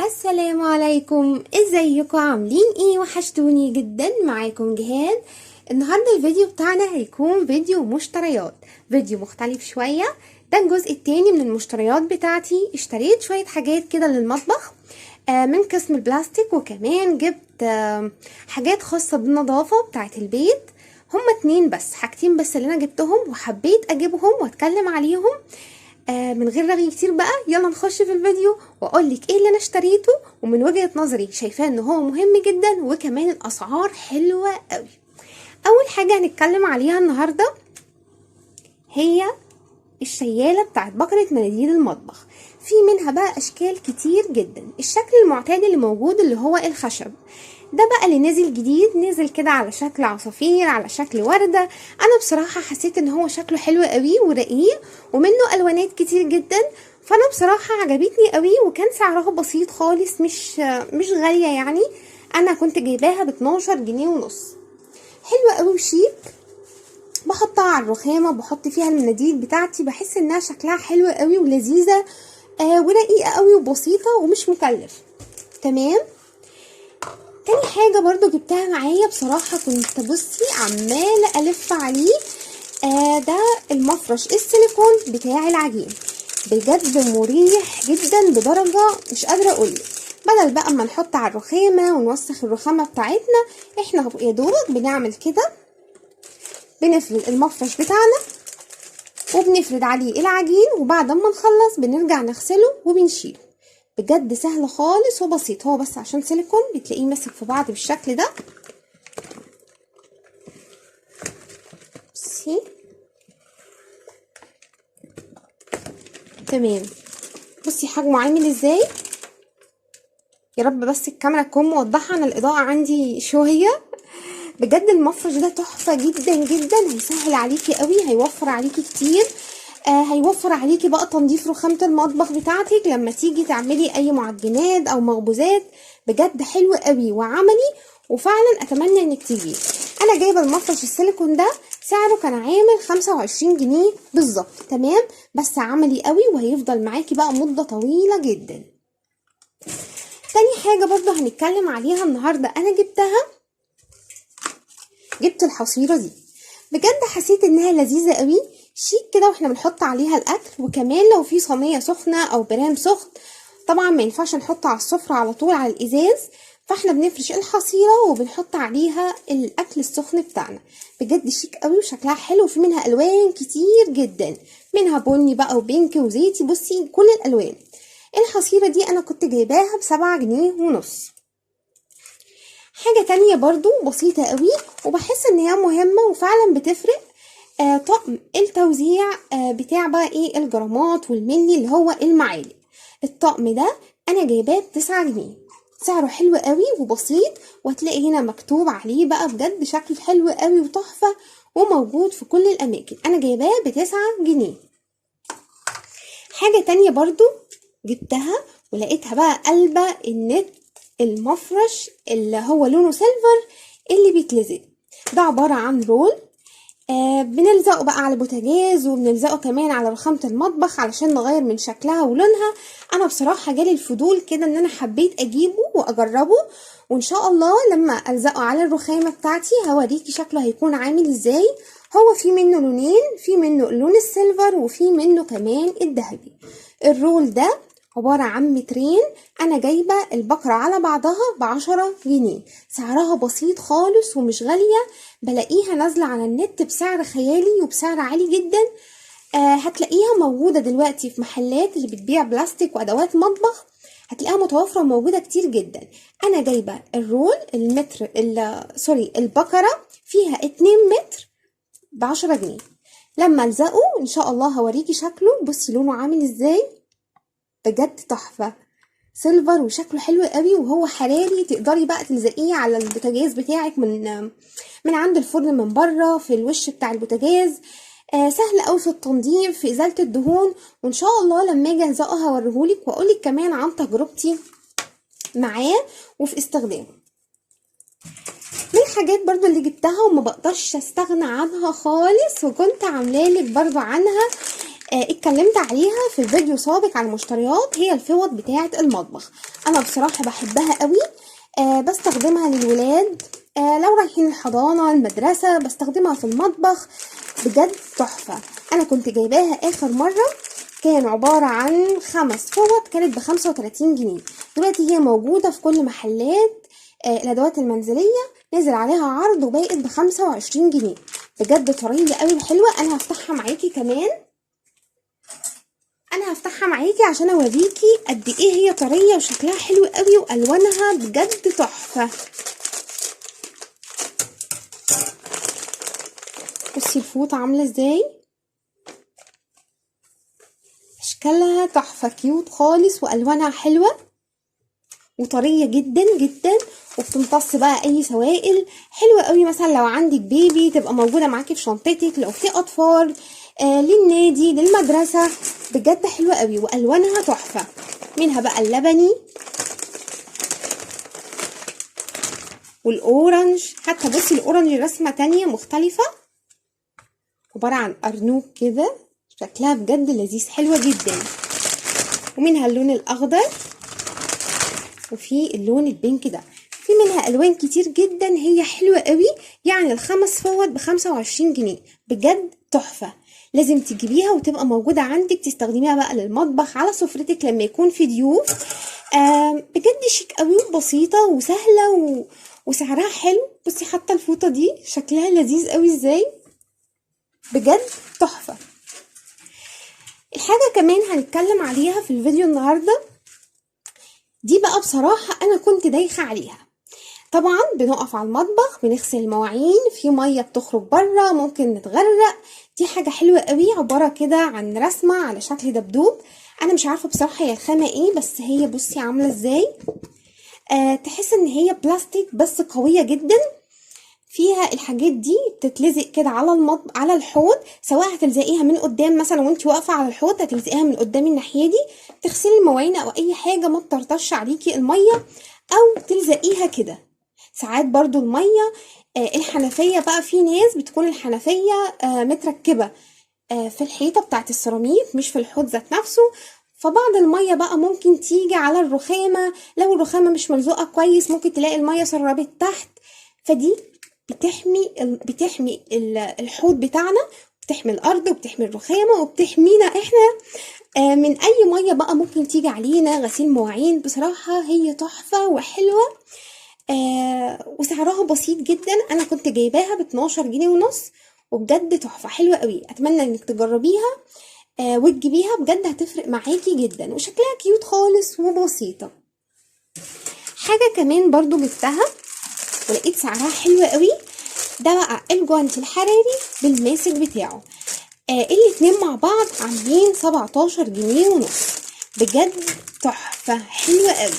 السلام عليكم، ازيكم؟ عاملين ايه؟ وحشتوني جدا. معاكم جهاد. النهارده الفيديو بتاعنا هيكون فيديو مشتريات، فيديو مختلف شويه. ده الجزء التاني من المشتريات بتاعتي. اشتريت شويه حاجات كده للمطبخ من قسم البلاستيك، وكمان جبت حاجات خاصه بالنظافه بتاعت البيت. هما اتنين بس، حاجتين بس اللي انا جبتهم وحبيت اجيبهم واتكلم عليهم من غير رغي كتير. بقى يلا نخش في الفيديو واقولك ايه اللي انا اشتريته، ومن وجهة نظري شايفاه ان هو مهم جدا، وكمان الاسعار حلوة قوي. اول حاجة هنتكلم عليها النهاردة هي الشيالة بتاعت بكرة مناديل المطبخ. في منها بقى اشكال كتير جدا. الشكل المعتاد اللي موجود اللي هو الخشب ده بقى اللي نزل جديد، نزل كده على شكل عصافير، على شكل وردة. انا بصراحة حسيت ان هو شكله حلو قوي ورقيق، ومنه الوانات كتير جدا. فانا بصراحة عجبتني قوي، وكان سعرها بسيط خالص، مش غالية يعني. انا كنت جايباها ب12 جنيه ونص. حلوة قوي وشيك. بحطها على الرخامة، بحط فيها المناديل بتاعتي، بحس انها شكلها حلو قوي ولذيذة ورقيقة قوي وبسيطة ومش مكلف. تمام. تاني حاجة برضو جبتها معايا، بصراحة كنت بصي عمالة ألف عليه. ده المفرش السيليكون بتاع العجين. بجد مريح جدا بدرجة مش قادرة أقولك. بدل بقى ما نحط على الرخامة ونوسخ الرخامة بتاعتنا، احنا يا دوبك بنعمل كده، بنفرد المفرش بتاعنا وبنفرد عليه العجين، وبعد ما نخلص بنرجع نغسله وبنشيله. بجد سهل خالص وبسيط. هو بس عشان سيليكون بتلاقيه ماسك في بعض بالشكل ده. بصي تمام. بصي حجمه عامل ازاي. يا رب بس الكاميرا تكون موضحه، انا الاضاءه عندي شويه. بجد المفرش ده تحفه جدا جدا. هيسهل عليكي قوي، هيوفر عليكي كتير. هيوفر عليكي بقى تنظيف رخامة المطبخ بتاعتك لما تيجي تعملي اي معجنات او مخبوزات. بجد حلو قوي وعملي، وفعلا اتمنى انك تجيبيه. انا جايبه المفرش السيليكون ده، سعره كان عامل 25 جنيه بالظبط. تمام. بس عملي قوي وهيفضل معاكي بقى مدة طويلة جدا. تاني حاجة برضو هنتكلم عليها النهاردة انا جبت الحصيرة دي. بجد حسيت انها لذيذة قوي، شيك كده، واحنا بنحط عليها الاكل. وكمان لو في صينيه سخنه او برام سخن، طبعا ما ينفعش نحط على السفره على طول على الازاز، فاحنا بنفرش الحصيره وبنحط عليها الاكل السخن بتاعنا. بجد شيك قوي وشكلها حلو، وفي منها الوان كتير جدا، منها بني بقى وبينك وزيتي، بصي كل الالوان. الحصيره دي انا كنت جايباها ب7 جنيه ونص. حاجه تانية برضو بسيطه قوي وبحس ان هي مهمه وفعلا بتفرق. طقم التوزيع بتاع بقى ايه الجرامات والملي اللي هو المعالق. الطقم ده انا جايباه ب9 جنيه. سعره حلو قوي وبسيط، وهتلاقي هنا مكتوب عليه بقى. بجد شكله حلو قوي وتحفة، وموجود في كل الاماكن. انا جايباه ب9 جنيه. حاجة تانية برضو جبتها ولقيتها بقى قلبة النت، المفرش اللي هو لونه سيلفر اللي بيتلزق. ده عبارة عن رول بنلزقه بقى على البوتاجاز، وبنلزقه كمان على رخامة المطبخ علشان نغير من شكلها ولونها. انا بصراحة جالي الفضول كده ان انا حبيت اجيبه واجربه، وان شاء الله لما الزقه على الرخامة بتاعتي هوريكي شكله هيكون عامل ازاي. هو في منه لونين، في منه اللون السيلفر وفي منه كمان الذهبي. الرول ده عبارة عن مترين. انا جايبة البكرة على بعضها ب10 جنيه. سعرها بسيط خالص ومش غالية. بلاقيها نازلة على النت بسعر خيالي وبسعر عالي جدا. هتلاقيها موجودة دلوقتي في محلات اللي بتبيع بلاستيك وادوات مطبخ، هتلاقيها متوفرة وموجودة كتير جدا. انا جايبة الرول المتر البكرة فيها 2 متر ب10 جنيه. لما الزقه ان شاء الله هوريكي شكله. بصي لونه عامل ازاي، بجد تحفة. سيلفر وشكله حلو قوي، وهو حراري. تقدري بقى تلزقيه على البوتاجاز بتاعك من عند الفرن من بره في الوش بتاع البوتاجاز. سهل قوي في التنظيف، في ازاله الدهون. وان شاء الله لما اجي الزقها هوريهولك واقولك كمان عن تجربتي معاه وفي استخدامه. من الحاجات برضو اللي جبتها وما بقدرش استغنى عنها خالص، وكنت عاملالك برضو عنها اتكلمت عليها في الفيديو سابق عن المشتريات، هي الفوط بتاعه المطبخ. انا بصراحه بحبها قوي، بستخدمها للولاد لو رايحين الحضانه المدرسه، بستخدمها في المطبخ، بجد تحفه. انا كنت جايباها اخر مره كان عباره عن 5 فوط، كانت ب35 جنيه. دلوقتي هي موجوده في كل محلات الادوات المنزليه، نزل عليها عرض وبقت ب25 جنيه. بجد طريه قوي وحلوه. انا هفتحها معاكي كمان، انا هفتحها معاكي عشان اوريكي قد ايه هي طريه وشكلها حلو قوي والوانها بجد تحفه. بصي الفوطه عامله ازاي، اشكالها تحفه، كيوت خالص والوانها حلوه وطريه جدا جدا، وبتمتص بقى اي سوائل. حلوه قوي مثلا لو عندك بيبي تبقى موجوده معاكي في شنطتك، لو في اطفال للنادي للمدرسه، بجد حلوه قوي والوانها تحفه. منها بقى اللبني والاورنج، حتى بصي الاورنج رسمه تانية مختلفه، عباره عن ارنوب كده، شكلها بجد لذيذ حلوه جدا. ومنها اللون الاخضر، وفي اللون البينك ده، في منها الوان كتير جدا، هي حلوه قوي. يعني ال5 فوط ب25 جنيه، بجد تحفه. لازم تجيبيها وتبقى موجوده عندك، تستخدميها بقى للمطبخ على سفرتك لما يكون في ضيوف. بجد شيك قوي وبسيطه وسهله وسعرها حلو. بصي حتى الفوطه دي شكلها لذيذ قوي ازاي، بجد تحفه. الحاجه كمان هنتكلم عليها في الفيديو النهارده دي بقى، بصراحه انا كنت دايخه عليها. طبعا بنقف على المطبخ بنغسل المواعين، في ميه بتخرج بره ممكن نتغرق. دي حاجه حلوه قوي، عباره كده عن رسمه على شكل دبدوب. انا مش عارفه بصراحه هي الخامه ايه، بس هي بصي عامله ازاي، تحس ان هي بلاستيك بس قويه جدا. فيها الحاجات دي بتتلزق كده على الحوض، سواء هتلزقيها من قدام مثلا وانت واقفه على الحوض، هتلزقيها من قدام الناحيه دي تغسلي المواعين او اي حاجه ما تطرطش عليكي الميه، او تلزقيها كده. ساعات برضو الميه الحنفيه بقى، في ناس بتكون الحنفيه متركبه في الحيطه بتاعه السيراميك مش في الحوض ذات نفسه، فبعض الميه بقى ممكن تيجي على الرخامه، لو الرخامه مش ملزوقه كويس ممكن تلاقي الميه سربت تحت. فدي بتحمي الحوض بتاعنا، بتحمي الارض وبتحمي الرخامه وبتحمينا احنا من اي ميه بقى ممكن تيجي علينا. غسيل مواعين بصراحه هي تحفه وحلوه، وسعرها بسيط جدا. انا كنت جايباها ب12 جنيه ونص، وبجد تحفه حلوه قوي. اتمنى انك تجربيها وتجيبيها، بجد هتفرق معاكي جدا، وشكلها كيوت خالص وبسيطه. حاجه كمان برضو جبتها ولقيت سعرها حلو قوي، ده بقى الجوانتي الحراري بالماسك بتاعه. الاتنين مع بعض عاملين 17 جنيه ونص، بجد تحفه حلوه قوي.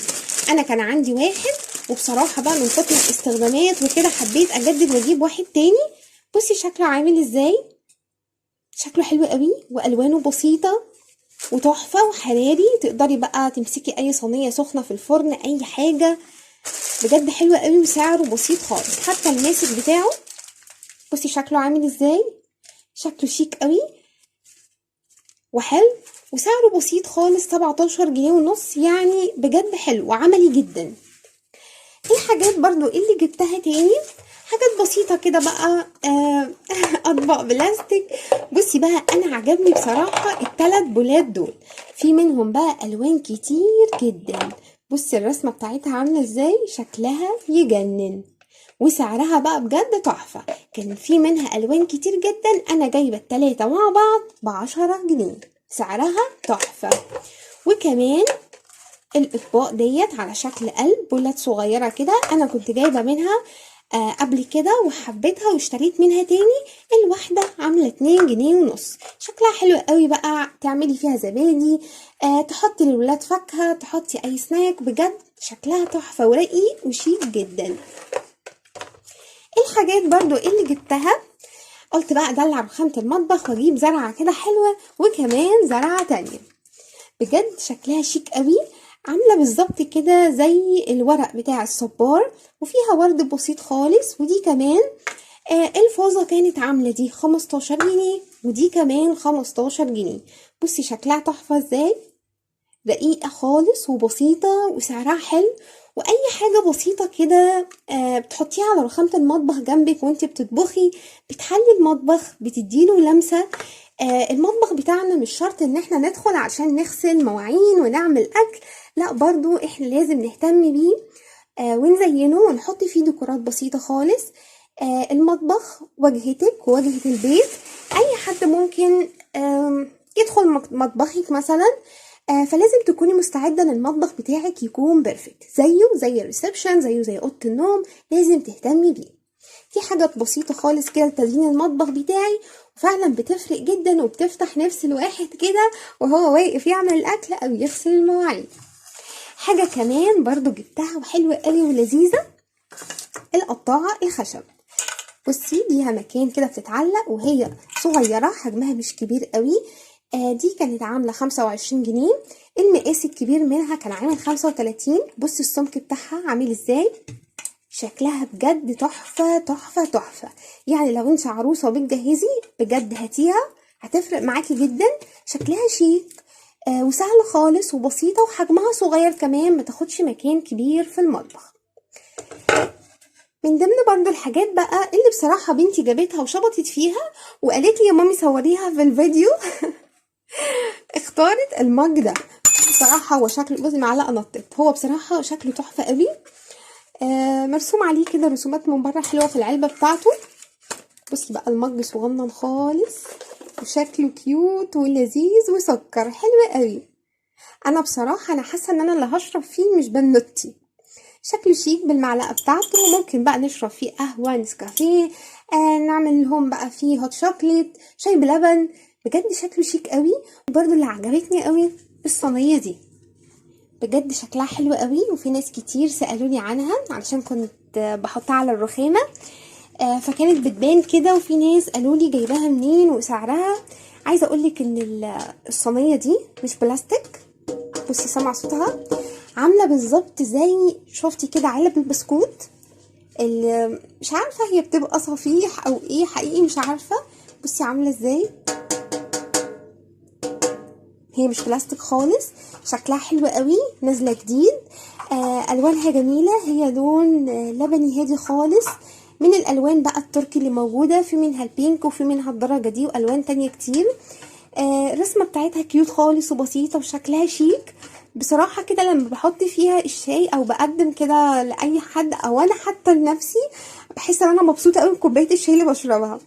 انا كان عندي واحد، وبصراحه بقى من كتر الاستخدامات وكده حبيت اجدد واجيب واحد تاني. بصي شكله عامل ازاي، شكله حلو قوي والوانه بسيطه وتحفه وحراري. تقدري بقى تمسكي اي صينيه سخنه في الفرن، اي حاجه، بجد حلوه قوي وسعره بسيط خالص. حتى الماسك بتاعه بصي شكله عامل ازاي، شكله شيك قوي وحلو، وسعره بسيط خالص 17 جنيه ونص، يعني بجد حلو وعملي جدا. الحاجات برضو اللي جبتها تاني حاجات بسيطة كده بقى، اطباق بلاستيك. بصي بقى انا عجبني بصراحة ال3 بولات دول، في منهم بقى الوان كتير جدا. بصي الرسمة بتاعتها عاملة ازاي، شكلها يجنن، وسعرها بقى بجد تحفة. كان في منها الوان كتير جدا، انا جايبة ال3 مع بعض ب10 جنيه، سعرها تحفة. وكمان الاطباق ديت على شكل قلب، بولات صغيرة كده، انا كنت جايبة منها قبل كده وحبيتها واشتريت منها تاني. الواحدة عاملة 2 جنيه ونص، شكلها حلو قوي بقى، تعملي فيها زبادي، تحطي للولاد فاكهة، تحطي اي سناك، بجد شكلها تحفة ورقيق وشيك جدا. الحاجات برضو اللي جبتها قلت بقى ادلع رخامة المطبخ واجيب زرعة كده حلوة، وكمان زرعة تانية بجد شكلها شيك قوي، عاملة بالظبط كده زي الورق بتاع الصبار، وفيها ورد بسيط خالص. ودي كمان الفازة كانت عاملة دي 15 جنيه، ودي كمان 15 جنيه. بصي شكلها تحفة ازاي، رقيقة خالص وبسيطة وسعرها حلو. واي حاجة بسيطة كده بتحطيها على رخامة المطبخ جنبك وانت بتطبخي بتحلي المطبخ، بتديله لمسة. المطبخ بتاعنا مش شرط ان احنا ندخل عشان نغسل مواعين ونعمل اكل، لا برضو احنا لازم نهتم بيه ونزينه ونحط فيه ديكورات بسيطة خالص. المطبخ واجهتك وواجهة البيت، اي حد ممكن يدخل مطبخك مثلا، فلازم تكوني مستعدة ان المطبخ بتاعك يكون بيرفكت زيه زي الريسبشن، زيه زي اوضه النوم، لازم تهتمي بيه. في حاجات بسيطة خالص كده لتزيين المطبخ بتاعي وفعلا بتفرق جدا وبتفتح نفس الواحد كده وهو واقف يعمل الاكل او يغسل المواعين. حاجة كمان برضو جبتها وحلوة قوي ولذيذة، القطاعة الخشب. بصي ليها مكان كده بتتعلق وهي صغيرة، حجمها مش كبير قوي. دي كانت عاملة 25 جنيه. المقاس الكبير منها كان عامل 35. بصي السمك بتاعها عامل ازاي، شكلها بجد تحفة تحفة تحفة. يعني لو انت عروسة وبتجهزي بجد هاتيها، هتفرق معاكي جدا. شكلها شيك وسهل خالص وبسيطة وحجمها صغير كمان، ما تاخدش مكان كبير في المطبخ. من ضمن برضو الحاجات بقى اللي بصراحة بنتي جابتها وشبطت فيها وقالت لي يا مامي صوريها في الفيديو اختارت المج ده. بصراحة هو شكله، بصي معلقة نطت، هو بصراحة شكله تحفة قوي. مرسوم عليه كده رسومات من بره حلوة في العلبة بتاعته. بصي بقى المج صغنن خالص وشكله كيوت ولذيذ وسكر حلو قوي. انا بصراحة انا حاسة ان انا اللي هشرب فيه مش بنوتي. شكله شيك بالمعلقة بتاعته، ممكن بقى نشرب فيه قهوة نسكافيه، نعمل لهم بقى فيه هوت شوكليت، شاي بلبن. بجد شكله شيك قوي. وبرده اللي عجبتني قوي الصينية دي، بجد شكلها حلو قوي وفي ناس كتير سألوني عنها علشان كنت بحطها على الرخامة، فكانت بتبان كده وفي ناس قالوا لي جايباها منين وسعرها. عايزه اقولك ان الصينيه دي مش بلاستيك. بصي سمع صوتها، عامله بالظبط زي شفتي كده علب البسكوت اللي مش عارفه هي بتبقى صفيح او ايه حقيقي مش عارفه. بصي عامله ازاي، هي مش بلاستيك خالص، شكلها حلو قوي، نازله جديد. الوانها جميله، هي لون لبني هادي خالص، من الالوان بقى التركي اللي موجوده، في منها البينك وفي منها الدرجه دي والوان تانية كتير. الرسمه بتاعتها كيوت خالص وبسيطه وشكلها شيك. بصراحه كده لما بحط فيها الشاي او بقدم كده لاي حد او انا حتى لنفسي، بحس ان انا مبسوطه قوي بكوبايه الشاي اللي بشربها.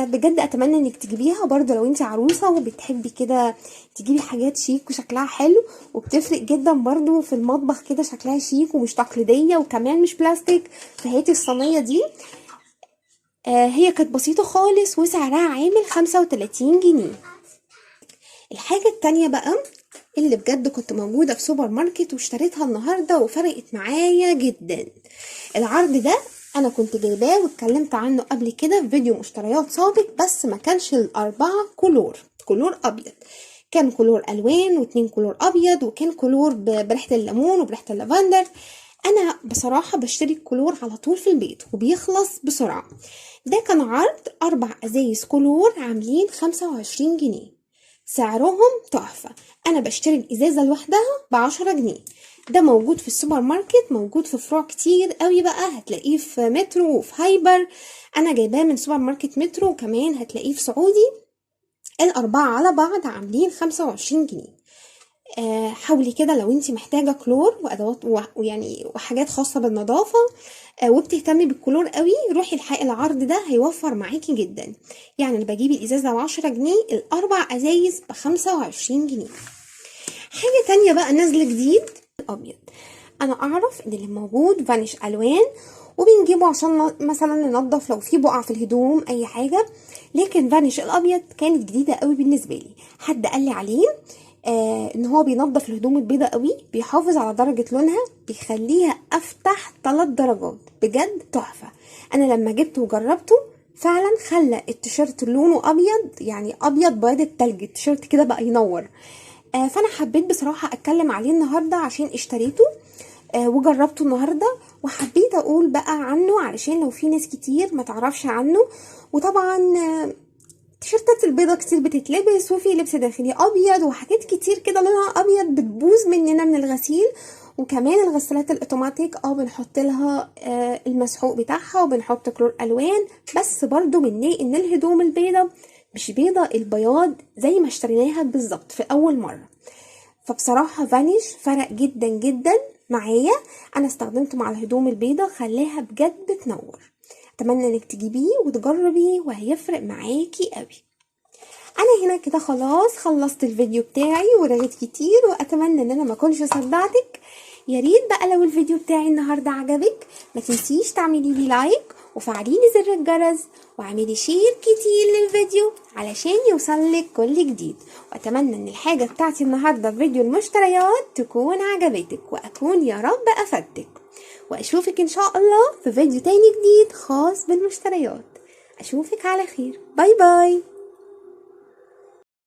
بجد اتمنى انك تجيبيها برضو لو انت عروسه وبتحبي كده تجيبي حاجات شيك وشكلها حلو وبتفرق جدا برضو في المطبخ كده، شكلها شيك ومش تقليديه وكمان مش بلاستيك. فهاتي الصينيه دي، هي كانت بسيطه خالص وسعرها عامل 35 جنيه. الحاجه التانية بقى اللي بجد كنت موجوده في سوبر ماركت واشتريتها النهارده وفرقت معايا جدا. العرض ده انا كنت جايباه واتكلمت عنه قبل كده في فيديو مشتريات سابق، بس ما كانش الاربعه كلور ابيض، كان كلور الوان و2 كلور ابيض، وكان كلور بريحه الليمون وبريحه اللافندر. انا بصراحه بشتري الكلور على طول في البيت وبيخلص بسرعه. ده كان عرض 4 ازايز كلور عاملين 25 جنيه، سعرهم تحفه. انا بشتري الازازه لوحدها ب10 جنيه. ده موجود في السوبر ماركت، موجود في فروع كتير قوي بقى، هتلاقيه في مترو وفي هايبر. انا جايباه من سوبر ماركت مترو، وكمان هتلاقيه في سعودي. الاربعه على بعض عاملين 25 جنيه. حاولي كده لو انت محتاجه كلور وادوات ويعني وحاجات خاصه بالنظافه وبتهتمي بالكلور قوي، روحي الحقي العرض ده هيوفر معاكي جدا. يعني انا بجيب الازازه ب10 جنيه، الاربع ازايز ب25 جنيه. حاجه تانية بقى نازله جديد الابيض. انا اعرف ان اللي موجود فانيش الوان وبنجيبه عشان مثلا ننضف لو في بقع في الهدوم اي حاجه، لكن فانيش الابيض كانت جديده قوي بالنسبه لي. حد قال لي عليه ان هو بينضف الهدوم البيضة قوي، بيحافظ على درجة لونها، بيخليها افتح 3 درجات، بجد تحفة. انا لما جبته وجربته فعلا خلى التيشيرت لونه ابيض، يعني ابيض بياض التلج، التيشيرت كده بقى ينور. فانا حبيت بصراحة اتكلم عليه النهاردة عشان اشتريته وجربته النهاردة، وحبيت اقول بقى عنه علشان لو في ناس كتير ما تعرفش عنه. وطبعا التيشيرتات البيضة كتير بتتلبس، وفي لبس داخلي ابيض وحاجات كتير كده لونها ابيض بتبوظ مننا من الغسيل. وكمان الغسالات الاوتوماتيك بنحط لها المسحوق بتاعها وبنحط كلور الوان، بس برضو بنلاقي ان الهدوم البيضة مش بيضة البياض زي ما اشتريناها بالظبط في اول مرة. فبصراحة فانيش فرق جدا جدا معايا، انا استخدمته مع الهدوم البيضة خلاها بجد بتنور. اتمنى انك تجيبيه وتجربيه وهيفرق معاكي قوي. انا هنا كده خلاص خلصت الفيديو بتاعي ورغيت كتير، واتمنى ان انا ما اكونش صدعتك. يا ريت بقى لو الفيديو بتاعي النهارده عجبك ما تنسيش تعملي لي لايك وفعلي لي زر الجرس واعملي شير كتير للفيديو علشان يوصلك كل جديد. واتمنى ان الحاجه بتاعتي النهارده في فيديو المشتريات تكون عجبتك، واكون يا رب افدتك. واشوفك ان شاء الله في فيديو تاني جديد خاص بالمشتريات. اشوفك على خير، باي باي.